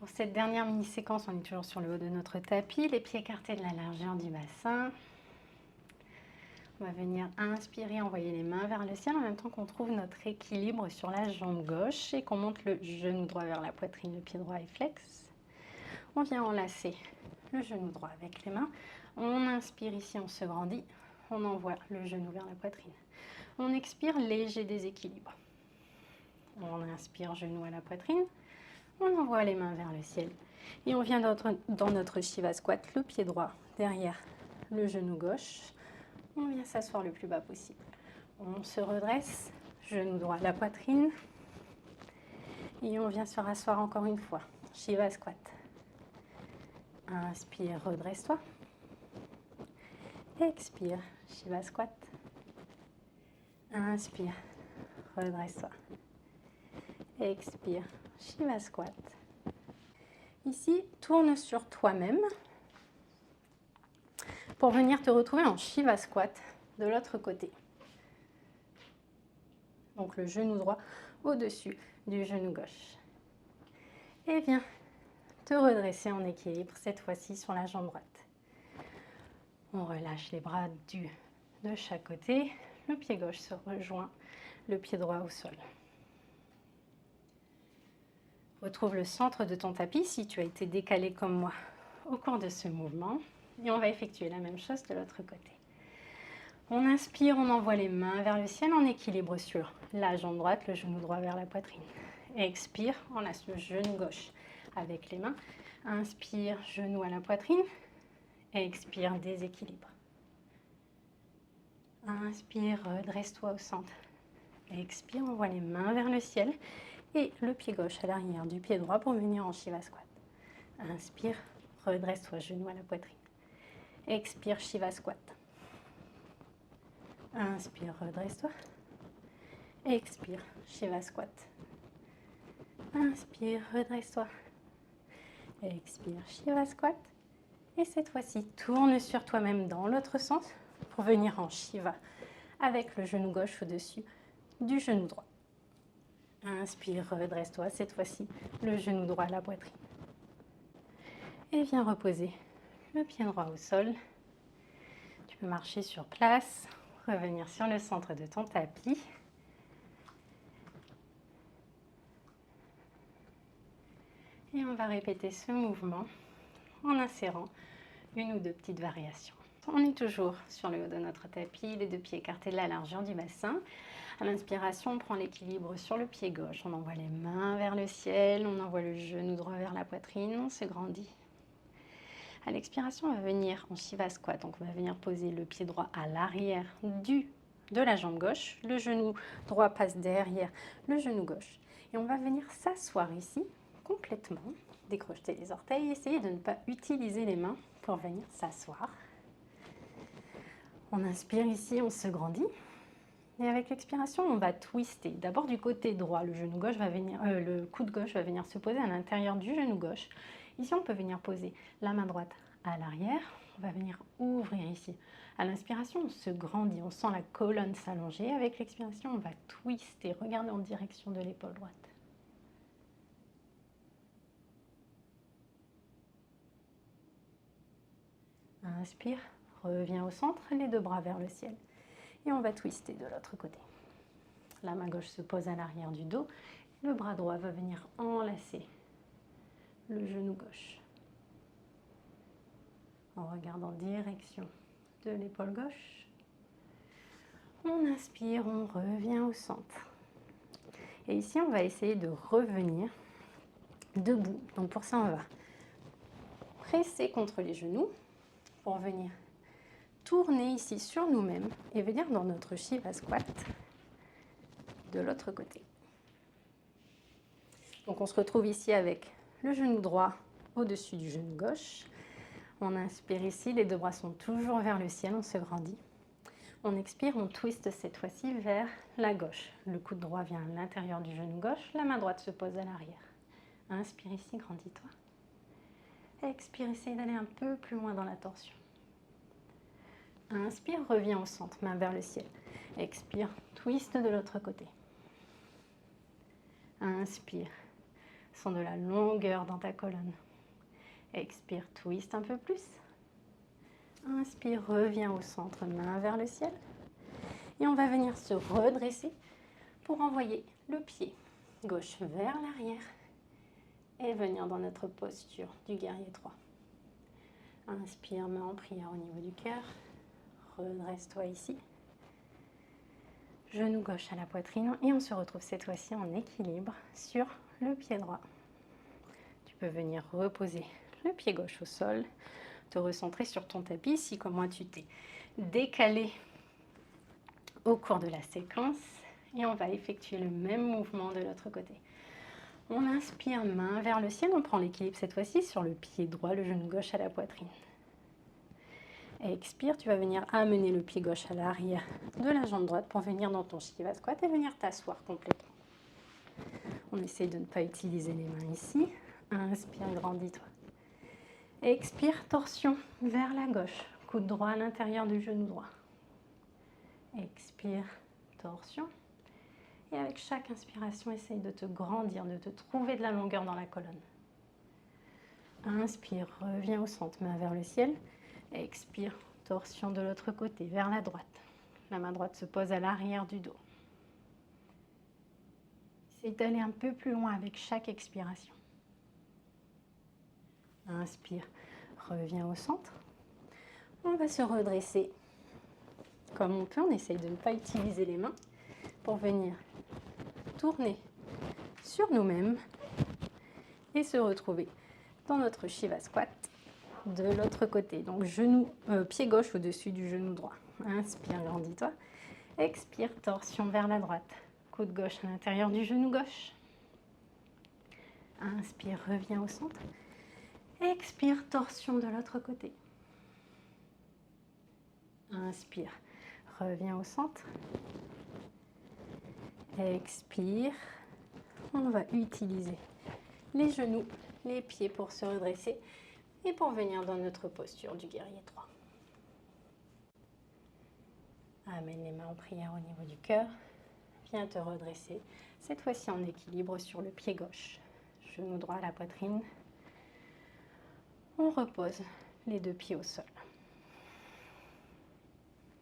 Pour cette dernière mini-séquence, on est toujours sur le haut de notre tapis, les pieds écartés de la largeur du bassin. On va venir inspirer, envoyer les mains vers le ciel en même temps qu'on trouve notre équilibre sur la jambe gauche et qu'on monte le genou droit vers la poitrine, le pied droit est flex. On vient enlacer le genou droit avec les mains. On inspire ici, on se grandit. On envoie le genou vers la poitrine. On expire, léger déséquilibre. On inspire, genou à la poitrine. On envoie les mains vers le ciel. Et on vient dans notre Shiva Squat, le pied droit derrière le genou gauche. On vient s'asseoir le plus bas possible. On se redresse, genou droit à la poitrine. Et on vient se rasseoir encore une fois. Shiva Squat. Inspire, redresse-toi. Expire, Shiva Squat. Inspire, redresse-toi. Expire, Shiva Squat. Ici, tourne sur toi-même pour venir te retrouver en Shiva Squat de l'autre côté. Donc le genou droit au-dessus du genou gauche. Et viens te redresser en équilibre, cette fois-ci sur la jambe droite. On relâche les bras de chaque côté. Le pied gauche se rejoint le pied droit au sol. Retrouve le centre de ton tapis si tu as été décalé comme moi au cours de ce mouvement. Et on va effectuer la même chose de l'autre côté. On inspire, on envoie les mains vers le ciel en équilibre sur la jambe droite, le genou droit vers la poitrine. Expire, on laisse le genou gauche avec les mains. Inspire, genou à la poitrine. Expire, déséquilibre. Inspire, redresse-toi au centre. Expire, envoie les mains vers le ciel et le pied gauche à l'arrière du pied droit pour venir en Shiva Squat. Inspire, redresse-toi, genou à la poitrine. Expire, Shiva Squat. Inspire, redresse-toi. Expire, Shiva Squat. Inspire, redresse-toi. Expire, Shiva Squat. Et cette fois-ci, tourne sur toi-même dans l'autre sens pour venir en Shiva avec le genou gauche au-dessus du genou droit. Inspire, redresse-toi. Cette fois-ci, le genou droit à la poitrine. Et viens reposer le pied droit au sol. Tu peux marcher sur place, revenir sur le centre de ton tapis. Et on va répéter ce mouvement en insérant une ou deux petites variations. On est toujours sur le haut de notre tapis, les deux pieds écartés de la largeur du bassin. À l'inspiration, on prend l'équilibre sur le pied gauche. On envoie les mains vers le ciel, on envoie le genou droit vers la poitrine, on se grandit. À l'expiration, on va venir en Shiva Squat. Donc, on va venir poser le pied droit à l'arrière de la jambe gauche. Le genou droit passe derrière le genou gauche. Et on va venir s'asseoir ici complètement. Décrocher les orteils. Essayez de ne pas utiliser les mains pour venir s'asseoir. On inspire ici, on se grandit. Et avec l'expiration, on va twister. D'abord du côté droit, le coude gauche va venir se poser à l'intérieur du genou gauche. Ici, on peut venir poser la main droite à l'arrière. On va venir ouvrir ici. À l'inspiration, on se grandit. On sent la colonne s'allonger. Avec l'expiration, on va twister. Regardez en direction de l'épaule droite. Inspire, reviens au centre, les deux bras vers le ciel. Et on va twister de l'autre côté. La main gauche se pose à l'arrière du dos. Le bras droit va venir enlacer le genou gauche. On regarde en direction de l'épaule gauche. On inspire, on revient au centre. Et ici, on va essayer de revenir debout. Donc pour ça, on va presser contre les genoux pour venir tourner ici sur nous-mêmes et venir dans notre Shiva Squat de l'autre côté. Donc on se retrouve ici avec le genou droit au-dessus du genou gauche. On inspire ici, les deux bras sont toujours vers le ciel, on se grandit. On expire, on twiste cette fois-ci vers la gauche. Le coude droit vient à l'intérieur du genou gauche, la main droite se pose à l'arrière. Inspire ici, grandis-toi. Expire, essaye d'aller un peu plus loin dans la torsion. Inspire, reviens au centre, main vers le ciel. Expire, twist de l'autre côté. Inspire, Sens de la longueur dans ta colonne. Expire, twist un peu plus. Inspire, reviens au centre, main vers le ciel. Et on va venir se redresser pour envoyer le pied gauche vers l'arrière et venir dans notre posture du guerrier 3. Inspire, main en prière au niveau du cœur. Redresse-toi ici. Genou gauche à la poitrine et on se retrouve cette fois-ci en équilibre sur le pied droit. Tu peux venir reposer le pied gauche au sol, te recentrer sur ton tapis si comme moi tu t'es décalé au cours de la séquence et on va effectuer le même mouvement de l'autre côté. On inspire, main vers le ciel, on prend l'équilibre cette fois-ci sur le pied droit, le genou gauche à la poitrine. Expire, tu vas venir amener le pied gauche à l'arrière de la jambe droite pour venir dans ton Shiva Squat et venir t'asseoir complètement. On essaye de ne pas utiliser les mains ici. Inspire, grandis-toi. Expire, torsion vers la gauche. Coude droit à l'intérieur du genou droit. Expire, torsion. Et avec chaque inspiration, essaye de te grandir, de te trouver de la longueur dans la colonne. Inspire, reviens au centre, main vers le ciel. Expire, torsion de l'autre côté, vers la droite. La main droite se pose à l'arrière du dos. Essaye d'aller un peu plus loin avec chaque expiration. Inspire, reviens au centre. On va se redresser comme on peut. On essaye de ne pas utiliser les mains pour venir tourner sur nous-mêmes et se retrouver dans notre Shiva Squat de l'autre côté. Donc pied gauche au-dessus du genou droit. Inspire, grandis-toi. Expire, torsion vers la droite. Coude gauche à l'intérieur du genou gauche. Inspire, reviens au centre. Expire, torsion de l'autre côté. Inspire, reviens au centre. Expire. On va utiliser les genoux, les pieds pour se redresser et pour venir dans notre posture du guerrier 3. Amène les mains en prière au niveau du cœur. Viens te redresser, cette fois-ci en équilibre sur le pied gauche. Genou droit à la poitrine. On repose les deux pieds au sol.